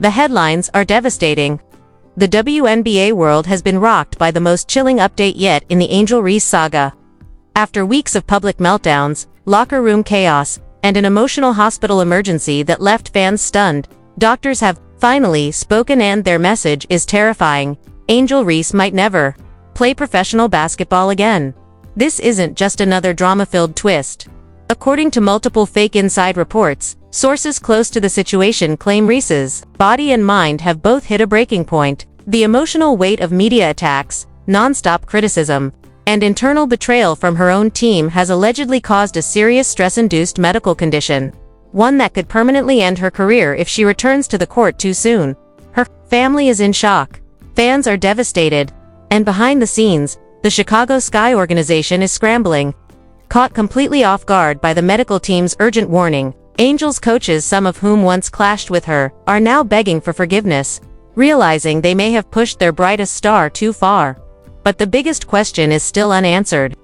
The headlines are devastating. The WNBA world has been rocked by the most chilling update yet in the Angel Reese saga. After weeks of public meltdowns, locker room chaos, and an emotional hospital emergency that left fans stunned, doctors have finally spoken, and their message is terrifying. Angel Reese might never play professional basketball again. This isn't just another drama-filled twist. According to multiple fake inside reports, sources close to the situation claim Reese's body and mind have both hit a breaking point. The emotional weight of media attacks, non-stop criticism, and internal betrayal from her own team has allegedly caused a serious stress-induced medical condition, one that could permanently end her career if she returns to the court too soon. Her family is in shock. Fans are devastated. And behind the scenes, the Chicago Sky organization is scrambling. Caught completely off guard by the medical team's urgent warning, Angel's coaches, some of whom once clashed with her, are now begging for forgiveness, realizing they may have pushed their brightest star too far. But the biggest question is still unanswered.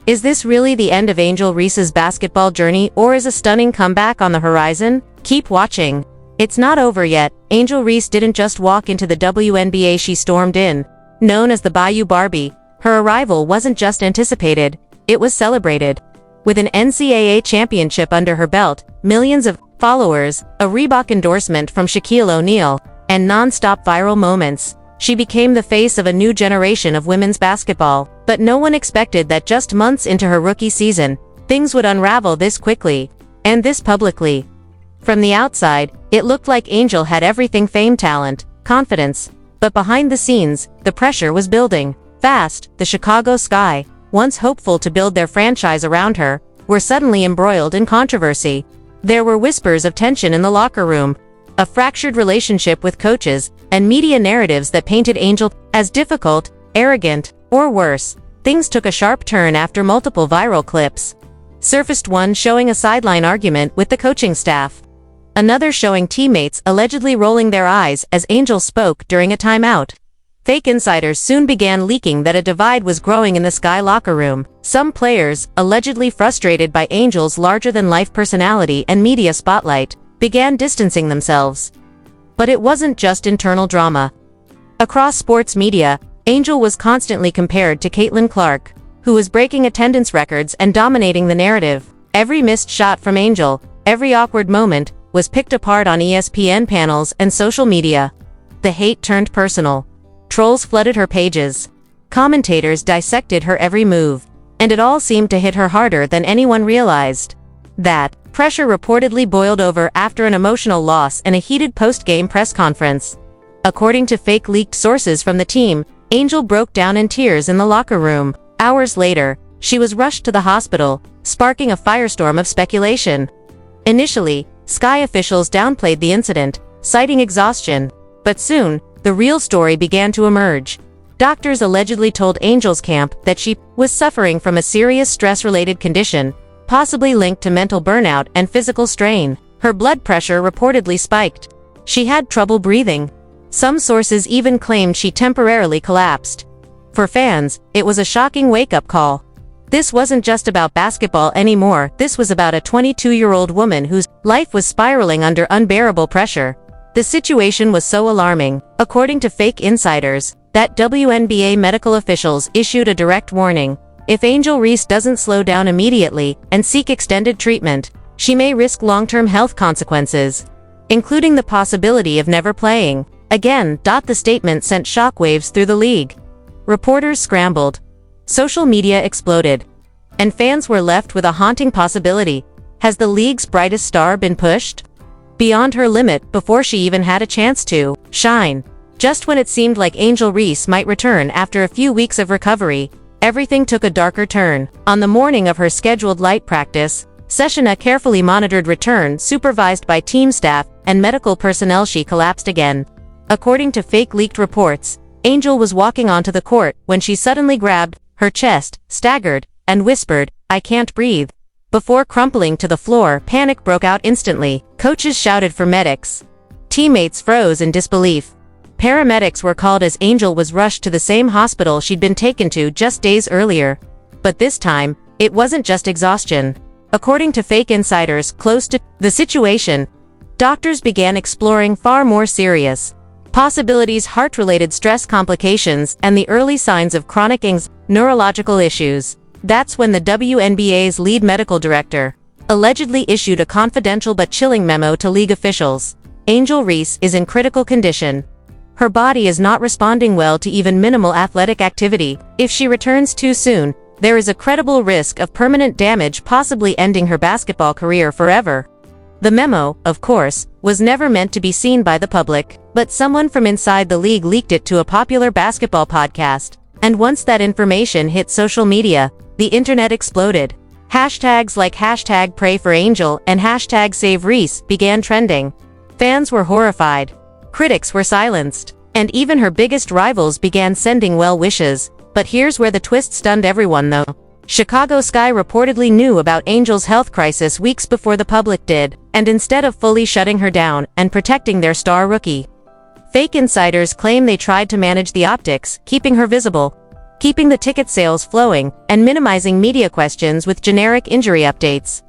Is this really the end of Angel Reese's basketball journey, or is a stunning comeback on the horizon? Keep watching. It's not over yet. Angel Reese didn't just walk into the WNBA, she stormed in. Known as the Bayou Barbie, her arrival wasn't just anticipated, it was celebrated. With an NCAA championship under her belt, millions of followers, a Reebok endorsement from Shaquille O'Neal, and non-stop viral moments, she became the face of a new generation of women's basketball. But no one expected that just months into her rookie season, things would unravel this quickly, and this publicly. From the outside, it looked like Angel had everything: fame, talent, confidence. But behind the scenes, the pressure was building fast. The Chicago Sky, once hopeful to build their franchise around her, were suddenly embroiled in controversy. There were whispers of tension in the locker room, a fractured relationship with coaches, and media narratives that painted Angel as difficult, arrogant, or worse. Things took a sharp turn after multiple viral clips surfaced, one showing a sideline argument with the coaching staff, another showing teammates allegedly rolling their eyes as Angel spoke during a timeout. Fake insiders soon began leaking that a divide was growing in the Sky locker room. Some players, allegedly frustrated by Angel's larger-than-life personality and media spotlight, began distancing themselves. But it wasn't just internal drama. Across sports media, Angel was constantly compared to Caitlin Clark, who was breaking attendance records and dominating the narrative. Every missed shot from Angel, every awkward moment, was picked apart on ESPN panels and social media. The hate turned personal. Trolls flooded her pages. Commentators dissected her every move. And it all seemed to hit her harder than anyone realized. That pressure reportedly boiled over after an emotional loss and a heated post-game press conference. According to fake leaked sources from the team, Angel broke down in tears in the locker room. Hours later, she was rushed to the hospital, sparking a firestorm of speculation. Initially, Sky officials downplayed the incident, citing exhaustion. But soon, the real story began to emerge. Doctors allegedly told Angel's camp that she was suffering from a serious stress-related condition, possibly linked to mental burnout and physical strain. Her blood pressure reportedly spiked. She had trouble breathing. Some sources even claimed she temporarily collapsed. For fans, it was a shocking wake-up call. This wasn't just about basketball anymore, this was about a 22-year-old woman whose life was spiraling under unbearable pressure. The situation was so alarming, according to fake insiders, that WNBA medical officials issued a direct warning. If Angel Reese doesn't slow down immediately and seek extended treatment, she may risk long-term health consequences, including the possibility of never playing again. The statement sent shockwaves through the league. Reporters scrambled. Social media exploded. And fans were left with a haunting possibility. Has the league's brightest star been pushed beyond her limit before she even had a chance to shine? Just when it seemed like Angel Reese might return after a few weeks of recovery, everything took a darker turn. On the morning of her scheduled light practice session, a carefully monitored return supervised by team staff and medical personnel, she collapsed again. According to fake leaked reports, Angel was walking onto the court when she suddenly grabbed her chest, staggered, and whispered, "I can't breathe." Before crumpling to the floor, panic broke out instantly. Coaches shouted for medics. Teammates froze in disbelief. Paramedics were called as Angel was rushed to the same hospital she'd been taken to just days earlier. But this time, it wasn't just exhaustion. According to fake insiders close to the situation, doctors began exploring far more serious possibilities: heart-related stress complications and the early signs of chronic neurological issues. That's when the WNBA's lead medical director allegedly issued a confidential but chilling memo to league officials. Angel Reese is in critical condition. Her body is not responding well to even minimal athletic activity. If she returns too soon, there is a credible risk of permanent damage, possibly ending her basketball career forever. The memo, of course, was never meant to be seen by the public, but someone from inside the league leaked it to a popular basketball podcast. And once that information hit social media, the internet exploded. Hashtags like #PrayForAngel and #SaveReese began trending. Fans were horrified. Critics were silenced. And even her biggest rivals began sending well wishes. But here's where the twist stunned everyone though. Chicago Sky reportedly knew about Angel's health crisis weeks before the public did, and instead of fully shutting her down and protecting their star rookie, fake insiders claim they tried to manage the optics, keeping her visible, keeping the ticket sales flowing, and minimizing media questions with generic injury updates.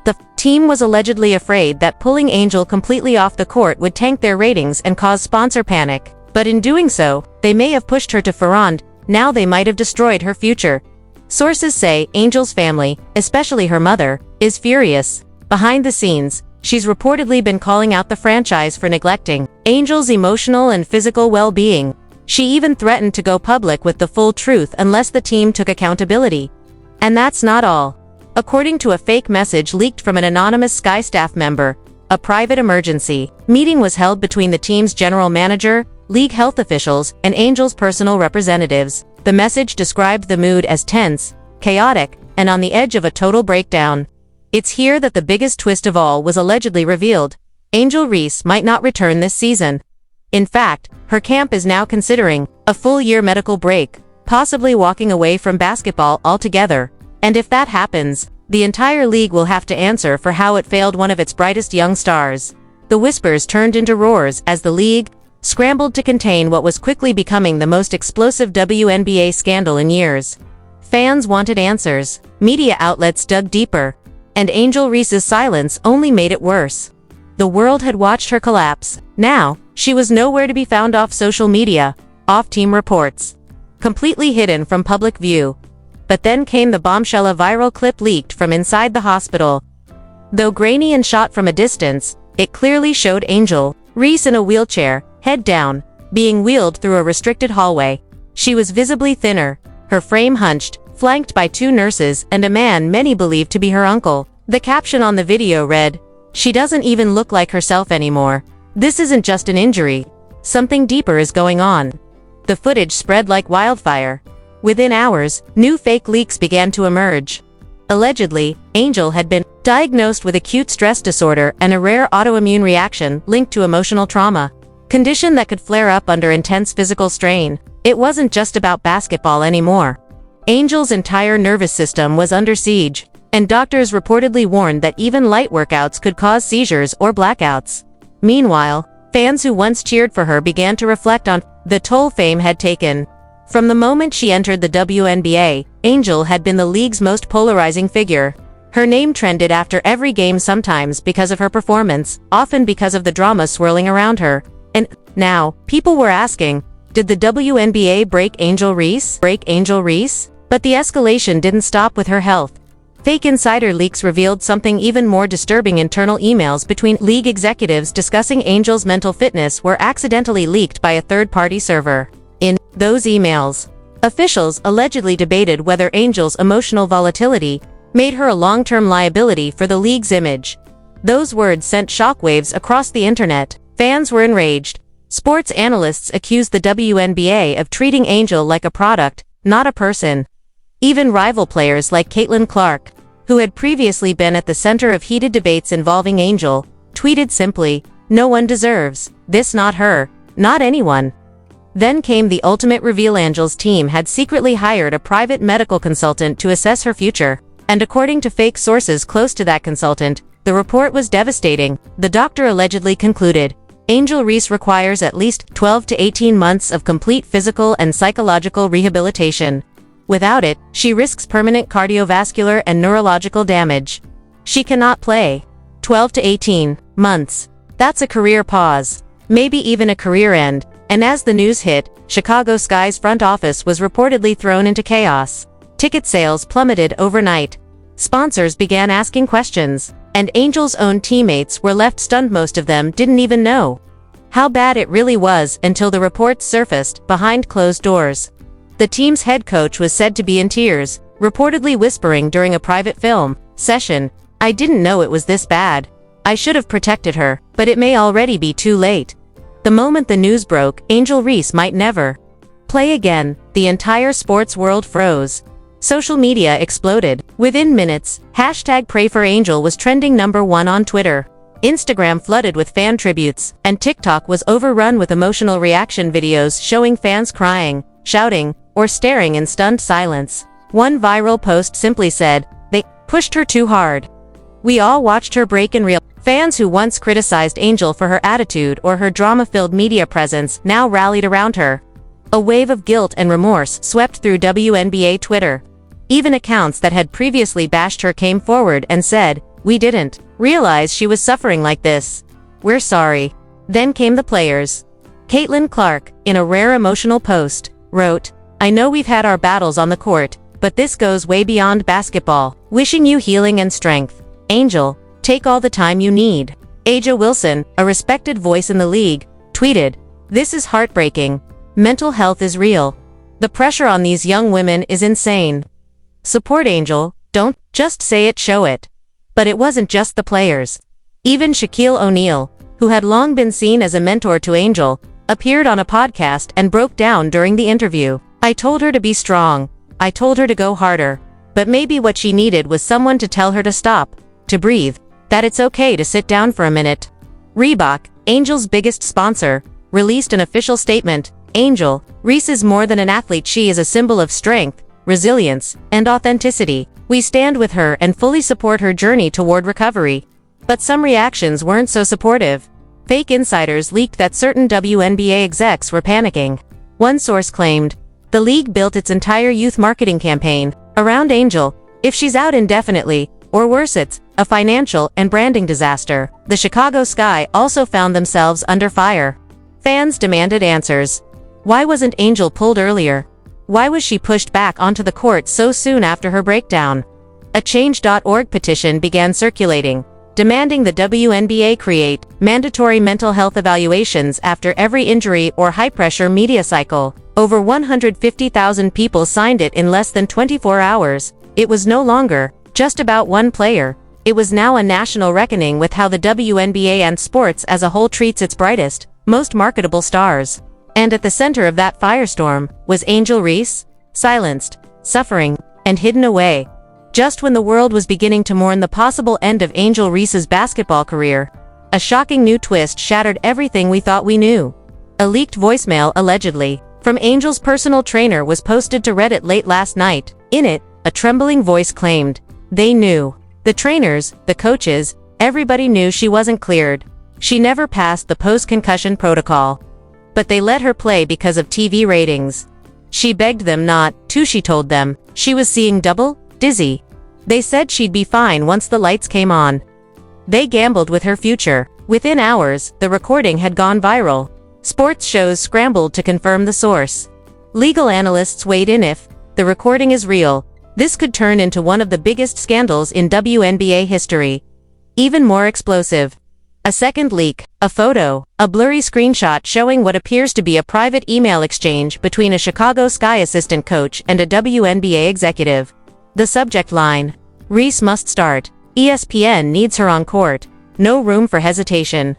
The team was allegedly afraid that pulling Angel completely off the court would tank their ratings and cause sponsor panic, but in doing so, they may have pushed her to front. Now they might have destroyed her future. Sources say Angel's family, especially her mother, is furious. Behind the scenes, she's reportedly been calling out the franchise for neglecting Angel's emotional and physical well-being. She even threatened to go public with the full truth unless the team took accountability. And that's not all. According to a fake message leaked from an anonymous Sky staff member, a private emergency meeting was held between the team's general manager, league health officials, and Angel's personal representatives. The message described the mood as tense, chaotic, and on the edge of a total breakdown. It's here that the biggest twist of all was allegedly revealed. Angel Reese might not return this season. In fact, her camp is now considering a full-year medical break, possibly walking away from basketball altogether. And if that happens, the entire league will have to answer for how it failed one of its brightest young stars. The whispers turned into roars as the league scrambled to contain what was quickly becoming the most explosive WNBA scandal in years. Fans wanted answers, media outlets dug deeper, and Angel Reese's silence only made it worse. The world had watched her collapse. Now, she was nowhere to be found off social media, off team reports, completely hidden from public view. But then came the bombshell: a viral clip leaked from inside the hospital. Though grainy and shot from a distance, it clearly showed Angel Reese in a wheelchair, head down, being wheeled through a restricted hallway. She was visibly thinner, her frame hunched, flanked by two nurses and a man many believed to be her uncle. The caption on the video read, "She doesn't even look like herself anymore. This isn't just an injury. Something deeper is going on." The footage spread like wildfire. Within hours, new fake leaks began to emerge. Allegedly, Angel had been diagnosed with acute stress disorder and a rare autoimmune reaction linked to emotional trauma, condition that could flare up under intense physical strain. It wasn't just about basketball anymore. Angel's entire nervous system was under siege, and doctors reportedly warned that even light workouts could cause seizures or blackouts. Meanwhile, fans who once cheered for her began to reflect on the toll fame had taken. From the moment she entered the WNBA, Angel had been the league's most polarizing figure. Her name trended after every game, sometimes because of her performance, often because of the drama swirling around her. And now, people were asking, did the WNBA break Angel Reese? But the escalation didn't stop with her health. Fake insider leaks revealed something even more disturbing. Internal emails between league executives discussing Angel's mental fitness were accidentally leaked by a third-party server. In those emails, officials allegedly debated whether Angel's emotional volatility made her a long-term liability for the league's image. Those words sent shockwaves across the internet. Fans were enraged. Sports analysts accused the WNBA of treating Angel like a product, not a person. Even rival players like Caitlin Clark, who had previously been at the center of heated debates involving Angel, tweeted simply, "No one deserves this, not her, not anyone." Then came the ultimate reveal: Angel's team had secretly hired a private medical consultant to assess her future. And according to fake sources close to that consultant, the report was devastating. The doctor allegedly concluded, Angel Reese requires at least 12 to 18 months of complete physical and psychological rehabilitation. Without it, she risks permanent cardiovascular and neurological damage. She cannot play. 12 to 18 months. That's a career pause. Maybe even a career end. And as the news hit, Chicago Sky's front office was reportedly thrown into chaos. Ticket sales plummeted overnight. Sponsors began asking questions, and Angel's own teammates were left stunned. Most of them didn't even know how bad it really was until the reports surfaced behind closed doors. The team's head coach was said to be in tears, reportedly whispering during a private film session, "I didn't know it was this bad. I should have protected her, but it may already be too late." The moment the news broke, Angel Reese might never play again. The entire sports world froze. Social media exploded. Within minutes, #PrayForAngel was trending #1 on Twitter. Instagram flooded with fan tributes, and TikTok was overrun with emotional reaction videos showing fans crying, shouting, or staring in stunned silence. One viral post simply said, "They pushed her too hard. We all watched her break in real." Fans who once criticized Angel for her attitude or her drama-filled media presence now rallied around her. A wave of guilt and remorse swept through WNBA Twitter. Even accounts that had previously bashed her came forward and said, "We didn't realize she was suffering like this. We're sorry." Then came the players. Caitlin Clark, in a rare emotional post, wrote, "I know we've had our battles on the court, but this goes way beyond basketball. Wishing you healing and strength. Angel, take all the time you need." Aja Wilson, a respected voice in the league, tweeted, "This is heartbreaking. Mental health is real. The pressure on these young women is insane. Support Angel, don't just say it, show it." But it wasn't just the players. Even Shaquille O'Neal, who had long been seen as a mentor to Angel, appeared on a podcast and broke down during the interview. "I told her to be strong. I told her to go harder. But maybe what she needed was someone to tell her to stop, to breathe, that it's okay to sit down for a minute." Reebok, Angel's biggest sponsor, released an official statement. "Angel Reese is more than an athlete. She is a symbol of strength, resilience, and authenticity. We stand with her and fully support her journey toward recovery." But some reactions weren't so supportive. Fake insiders leaked that certain WNBA execs were panicking. One source claimed, "The league built its entire youth marketing campaign around Angel. If she's out indefinitely, or worse, it's a financial and branding disaster." The Chicago Sky also found themselves under fire. Fans demanded answers. Why wasn't Angel pulled earlier? Why was she pushed back onto the court so soon after her breakdown? A Change.org petition began circulating, demanding the WNBA create mandatory mental health evaluations after every injury or high-pressure media cycle. Over 150,000 people signed it in less than 24 hours. It was no longer just about one player. It was now a national reckoning with how the WNBA and sports as a whole treats its brightest, most marketable stars. And at the center of that firestorm was Angel Reese, silenced, suffering, and hidden away. Just when the world was beginning to mourn the possible end of Angel Reese's basketball career, a shocking new twist shattered everything we thought we knew. A leaked voicemail, allegedly from Angel's personal trainer, was posted to Reddit late last night. In it, a trembling voice claimed, "They knew. The trainers, the coaches, everybody knew she wasn't cleared. She never passed the post-concussion protocol. But they let her play because of TV ratings. She begged them not to," she told them. "She was seeing double, dizzy. They said she'd be fine once the lights came on. They gambled with her future." Within hours, the recording had gone viral. Sports shows scrambled to confirm the source. Legal analysts weighed in. If the recording is real, this could turn into one of the biggest scandals in WNBA history. Even more explosive. A second leak, a photo, a blurry screenshot showing what appears to be a private email exchange between a Chicago Sky assistant coach and a WNBA executive. The subject line, "Reese must start. ESPN needs her on court. No room for hesitation."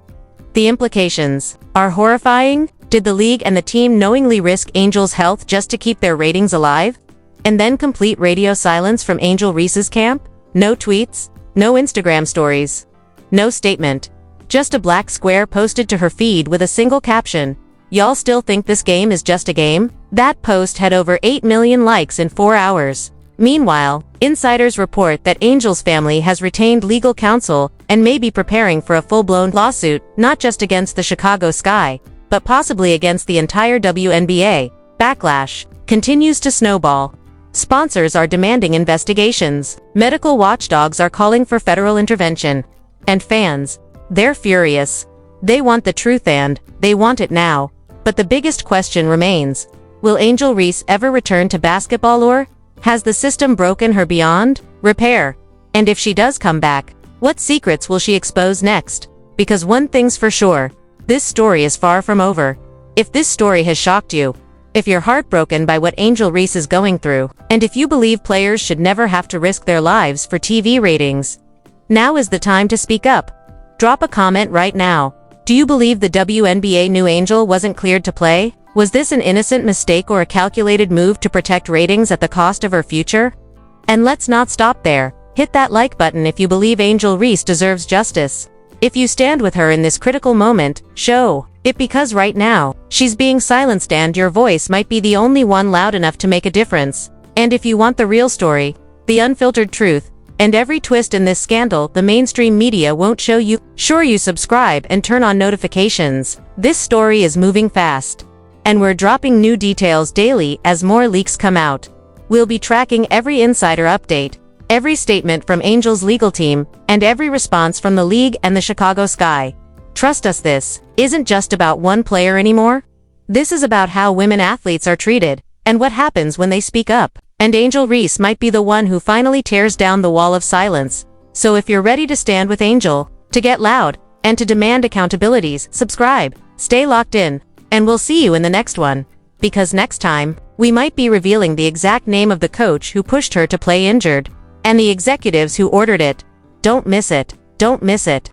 The implications are horrifying. Did the league and the team knowingly risk Angel's health just to keep their ratings alive? And then complete radio silence from Angel Reese's camp? No tweets, no Instagram stories, no statement. Just a black square posted to her feed with a single caption, "Y'all still think this game is just a game?" That post had over 8 million likes in 4 hours. Meanwhile, insiders report that Angel's family has retained legal counsel and may be preparing for a full-blown lawsuit, not just against the Chicago Sky, but possibly against the entire WNBA. Backlash continues to snowball. Sponsors are demanding investigations. Medical watchdogs are calling for federal intervention. And fans, they're furious. They want the truth and they want it now. But the biggest question remains. Will Angel Reese ever return to basketball, or has the system broken her beyond repair? And if she does come back, what secrets will she expose next? Because one thing's for sure, this story is far from over. If this story has shocked you, if you're heartbroken by what Angel Reese is going through, and if you believe players should never have to risk their lives for TV ratings, now is the time to speak up. Drop a comment right now. Do you believe the WNBA knew Angel wasn't cleared to play? Was this an innocent mistake or a calculated move to protect ratings at the cost of her future? And let's not stop there. Hit that like button if you believe Angel Reese deserves justice. If you stand with her in this critical moment, show it, because right now, she's being silenced and your voice might be the only one loud enough to make a difference. And if you want the real story, the unfiltered truth, and every twist in this scandal the mainstream media won't show you, sure you subscribe and turn on notifications. This story is moving fast. And we're dropping new details daily as more leaks come out. We'll be tracking every insider update, every statement from Angel's legal team, and every response from the league and the Chicago Sky. Trust us, this isn't just about one player anymore. This is about how women athletes are treated, and what happens when they speak up. And Angel Reese might be the one who finally tears down the wall of silence. So if you're ready to stand with Angel, to get loud, and to demand accountabilities, subscribe, stay locked in, and we'll see you in the next one. Because next time, we might be revealing the exact name of the coach who pushed her to play injured, and the executives who ordered it. Don't miss it. Don't miss it.